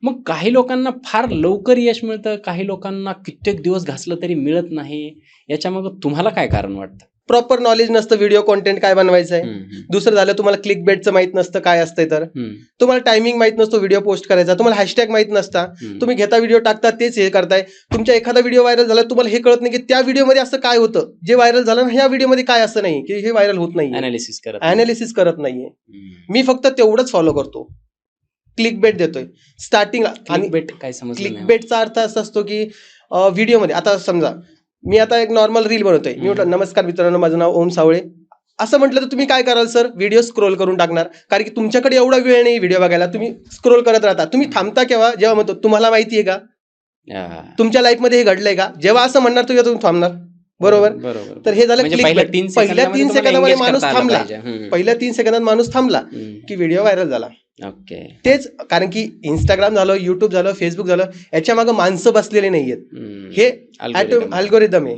मग काही लोकांना फार लवकर यश मिळतं, काही लोकांना कित्येक दिवस घासलं तरी मिळत नाही. याच्यामागं तुम्हाला काय कारण वाटतं? प्रॉपर नॉलेज नसतं व्हिडिओ कॉन्टेंट काय बनवायचं आहे. दुसरं झालं तुम्हाला क्लिक बेटचं माहित नसतं काय असतंय, तर तुम्हाला टायमिंग माहित नसतो व्हिडिओ पोस्ट करायचा, तुम्हाला हॅशटॅग माहित नसता, तुम्ही घेता व्हिडिओ टाकता तेच हे करताय. तुमच्या एखादा व्हिडिओ व्हायरल झाला, तुम्हाला हे कळत नाही की त्या व्हिडिओमध्ये असं काय होतं जे व्हायरल झालं ना, ह्या व्हिडिओमध्ये काय असं नाही की हे व्हायरल होत नाही, अनालिसिस करत नाहीये. मी फक्त तेवढंच फॉलो करतो. क्लिक बेट देतोय स्टार्टिंगला. आणि काय समजलं क्लिक नाही. बेटचा अर्थ असा असतो की व्हिडिओमध्ये आता समजा मी आता एक नॉर्मल रील बनवतोय, मी म्हटलं नमस्कार मित्रांनो माझं नाव ओम सावळे असं म्हटलं तर तुम्ही काय कराल सर, व्हिडिओ स्क्रोल करून टाकणार, कारण की तुमच्याकडे एवढा वेळ नाही व्हिडिओ बघायला, तुम्ही स्क्रोल करत राहता. तुम्ही थांबता केव्हा, जेव्हा म्हणतो तुम्हाला माहितीये का तुमच्या लाईफमध्ये हे घडलंय का, जेव्हा असं म्हणणार तेव्हा तुम्ही थांबणार. बरोबर. तर हे झालं म्हणजे क्लिक पहिल्या बेट. 3 पहिल्या 3 सेकंदामध्ये माणूस थांबला, पाहिजे. पहिल्या 3 सेकंदात माणूस थांबला की व्हिडिओ व्हायरल झाला. ओके. तेच कारण की इंस्टाग्राम झालं, युट्यूब झालं, फेसबुक झालं, याच्या मागे माणसं बसलेली नाहीयेत. हे अल्गोरिदम आहे.